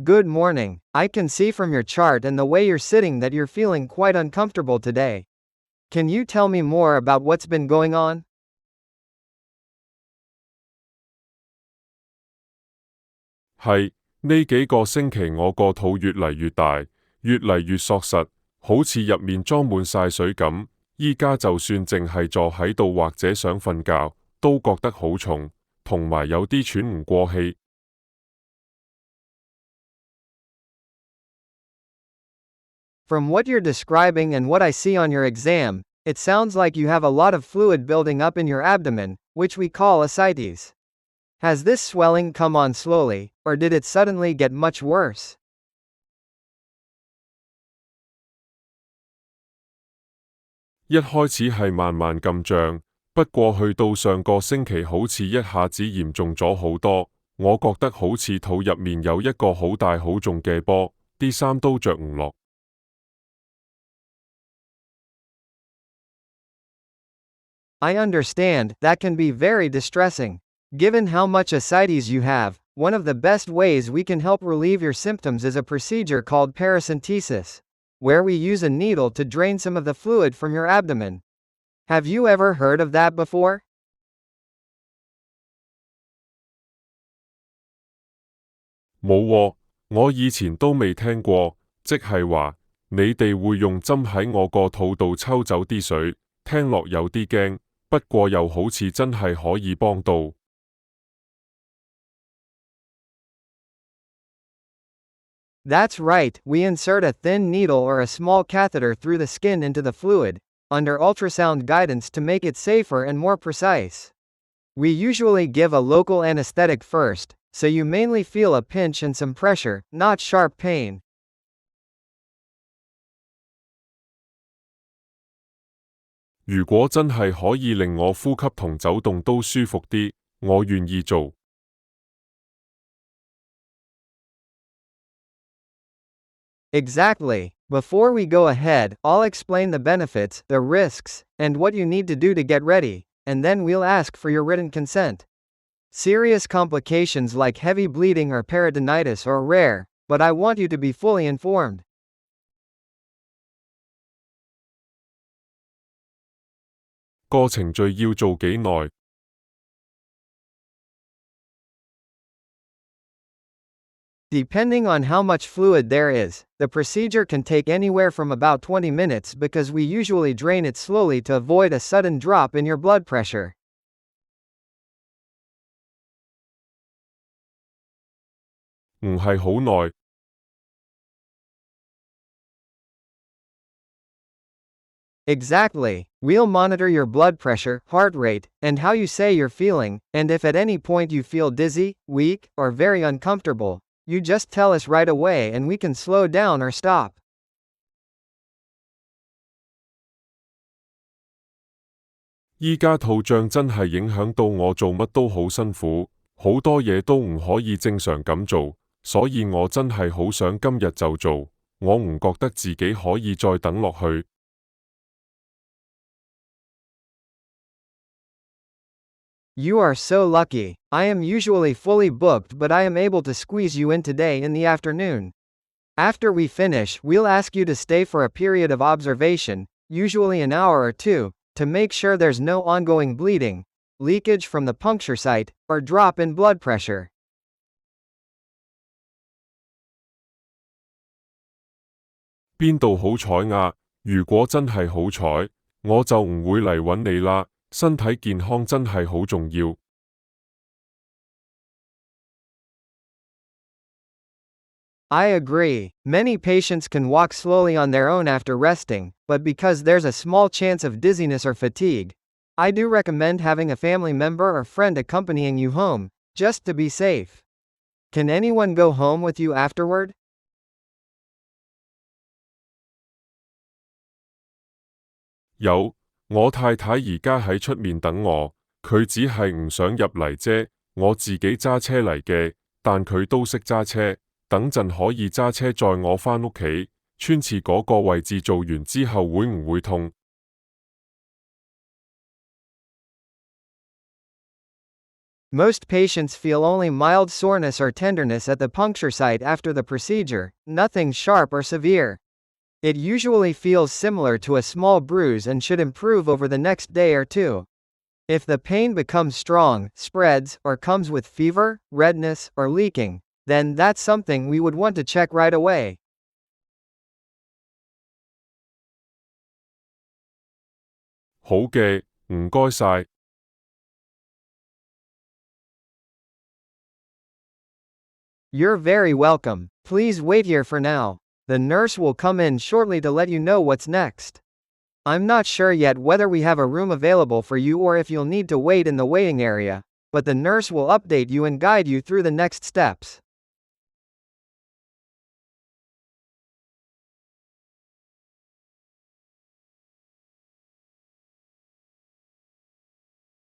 Good morning. I can see from your chart and the way you're sitting that you're feeling quite uncomfortable today. Can you tell me more about what's been going on? 係，呢幾個星期我個肚越嚟越大，越嚟越索實，好似入面裝滿晒水咁。依家就算淨係坐喺度或者想瞓覺，都覺得好重，同埋有啲喘唔過氣。From what you're describing and what I see on your exam, it sounds like you have a lot of fluid building up in your abdomen, which we call ascites. Has this swelling come on slowly, or did it suddenly get much worse? 一開始係慢慢咁脹，不過去到上個星期好似一下子嚴重咗好多。我覺得好似肚入面有一個好大好重嘅波，啲衫都着唔落。I understand, that can be very distressing. Given how much ascites you have, one of the best ways we can help relieve your symptoms is a procedure called paracentesis, where we use a needle to drain some of the fluid from your abdomen. Have you ever heard of that before? 冇喎，我以前都未聽過，即係話你哋會用針喺我個肚度抽走啲水，聽落有啲驚，不過又好似真係可以幫到。That's right, we insert a thin needle or a small catheter through the skin into the fluid, under ultrasound guidance to make it safer and more precise. We usually give a local anesthetic first, so you mainly feel a pinch and some pressure, not sharp pain. 如果真係可以令我呼吸同走動都舒服啲，我願意做。Exactly. Before we go ahead, I'll explain the benefits, the risks, and what you need to do to get ready, and then we'll ask for your written consent. Serious complications like heavy bleeding or peritonitis are rare, but I want you to be fully informed. 個程序要做幾耐？Depending on how much fluid there is, the procedure can take anywhere from about 20 minutes because we usually drain it slowly to avoid a sudden drop in your blood pressure. 唔係好耐。Exactly. We'll monitor your blood pressure, heart rate, and how you say you're feeling, and if at any point you feel dizzy, weak, or very uncomfortable, you just tell us right away and we can slow down or stop. 依家肚脹真係影響到我做乜都好辛苦，好多嘢都唔可以正常咁做，所以我真係好想今日就做，我唔覺得自己可以再等落去。You are so lucky. I am usually fully booked, but I am able to squeeze you in today in the afternoon. After we finish, we'll ask you to stay for a period of observation, usually an hour or two, to make sure there's no ongoing bleeding, leakage from the puncture site, or drop in blood pressure. 邊度好彩呀？如果真係好彩，我就唔會嚟搵你啦。身體健康真係好重要。I agree. Many patients can walk slowly on their own after resting, but because there's a small chance of dizziness or fatigue, I do recommend having a family member or friend accompanying you home, just to be safe. Can anyone go home with you afterward? 有，我太太而家喺出面等我，佢只係唔想入嚟啫。我自己揸車嚟嘅，但佢都識揸車，等陣可以揸車載我返屋企。穿刺嗰個位置做完之後會唔會痛？ Most patients feel only mild soreness or tenderness at the puncture site after the procedure, nothing sharp or severe. It usually feels similar to a small bruise and should improve over the next day or two. If the pain becomes strong, spreads, or comes with fever, redness, or leaking, then that's something we would want to check right away. 好嘅，唔該晒。You're very welcome. Please wait here for now. The nurse will come in shortly to let you know what's next. I'm not sure yet whether we have a room available for you or if you'll need to wait in the waiting area, but the nurse will update you and guide you through the next steps.